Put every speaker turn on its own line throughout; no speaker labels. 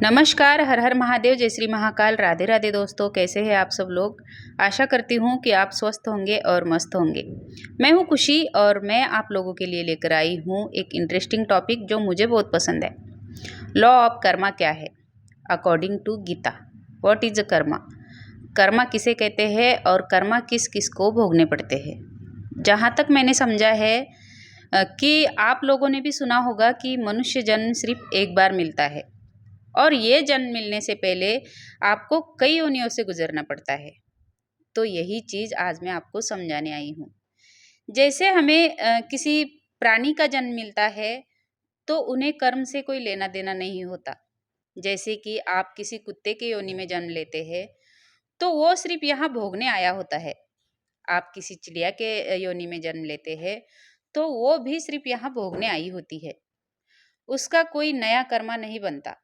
नमस्कार, हर हर महादेव, जय श्री महाकाल, राधे राधे दोस्तों। कैसे हैं आप सब लोग। आशा करती हूँ कि आप स्वस्थ होंगे और मस्त होंगे। मैं हूँ खुशी और मैं आप लोगों के लिए लेकर आई हूँ एक इंटरेस्टिंग टॉपिक जो मुझे बहुत पसंद है। लॉ ऑफ कर्मा क्या है according to Gita. What is a karma. Karma किसे कहते हैं और कर्मा किस किस को भोगने पड़ते हैं। जहाँ तक मैंने समझा है कि आप लोगों ने भी सुना होगा कि मनुष्य जन्म सिर्फ एक बार मिलता है और ये जन्म मिलने से पहले आपको कई योनियों से गुजरना पड़ता है। तो यही चीज़ आज मैं आपको समझाने आई हूँ। जैसे हमें किसी प्राणी का जन्म मिलता है तो उन्हें कर्म से कोई लेना देना नहीं होता। जैसे कि आप किसी कुत्ते के योनि में जन्म लेते हैं तो वो सिर्फ यहाँ भोगने आया होता है। आप किसी चिड़िया के योनि में जन्म लेते हैं तो वो भी सिर्फ यहाँ भोगने आई होती है। उसका कोई नया कर्मा नहीं बनता।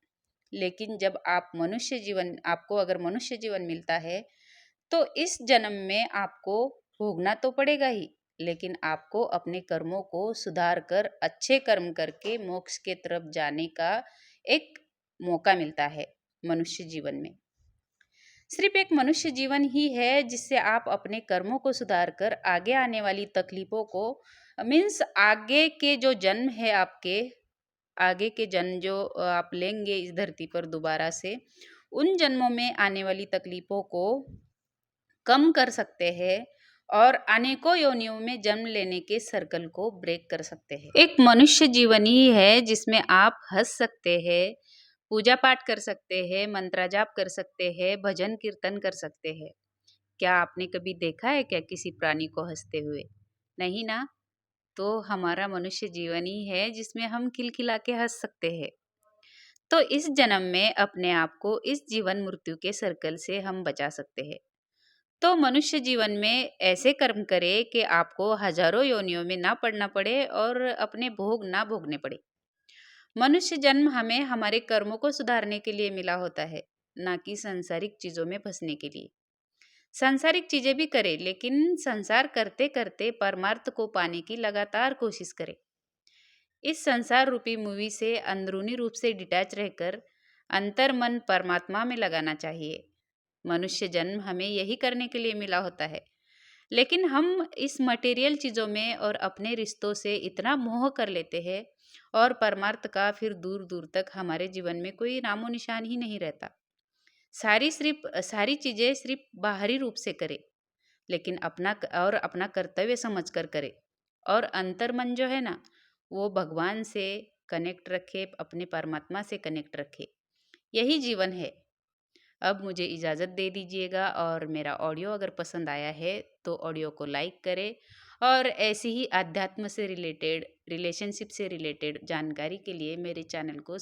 लेकिन जब आपको अगर मनुष्य जीवन मिलता है तो इस जन्म में आपको भोगना तो पड़ेगा ही, लेकिन आपको अपने कर्मों को सुधार कर अच्छे कर्म करके मोक्ष के तरफ जाने का एक मौका मिलता है। मनुष्य जीवन में सिर्फ एक मनुष्य जीवन ही है जिससे आप अपने कर्मों को सुधार कर आगे आने वाली तकलीफों को मीन्स आगे के जो जन्म है आपके आगे के जन्म जो आप लेंगे इस धरती पर दोबारा से, उन जन्मों में आने वाली तकलीफों को कम कर सकते हैं और अनेकों योनियों में जन्म लेने के सर्कल को ब्रेक कर सकते हैं। एक मनुष्य जीवन ही है जिसमें आप हंस सकते हैं, पूजा पाठ कर सकते हैं, मंत्र जाप कर सकते हैं, भजन कीर्तन कर सकते हैं। क्या आपने कभी देखा है क्या किसी प्राणी को हंसते हुए? नहीं ना। तो हमारा मनुष्य जीवन ही है जिसमें हम खिलखिला के हंस सकते हैं। तो इस जन्म में अपने आप को इस जीवन मृत्यु के सर्कल से हम बचा सकते हैं। तो मनुष्य जीवन में ऐसे कर्म करें कि आपको हजारों योनियों में ना पड़ना पड़े और अपने भोग ना भोगने पड़े। मनुष्य जन्म हमें हमारे कर्मों को सुधारने के लिए मिला होता है, ना कि सांसारिक चीजों में फंसने के लिए। सांसारिक चीजें भी करें लेकिन संसार करते करते परमार्थ को पाने की लगातार कोशिश करें। इस संसार रूपी मूवी से अंदरूनी रूप से डिटैच रहकर अंतर मन परमात्मा में लगाना चाहिए। मनुष्य जन्म हमें यही करने के लिए मिला होता है, लेकिन हम इस मटेरियल चीज़ों में और अपने रिश्तों से इतना मोह कर लेते हैं और परमार्थ का फिर दूर दूर तक हमारे जीवन में कोई नामो निशान ही नहीं रहता। सारी चीज़ें सिर्फ बाहरी रूप से करें, लेकिन अपना कर्तव्य समझ कर करें और अंतर मन जो है ना, वो भगवान से कनेक्ट रखे, अपने परमात्मा से कनेक्ट रखे। यही जीवन है। अब मुझे इजाज़त दे दीजिएगा और मेरा ऑडियो अगर पसंद आया है तो ऑडियो को लाइक करें और ऐसी ही आध्यात्म से रिलेटेड, रिलेशनशिप से रिलेटेड जानकारी के लिए मेरे चैनल को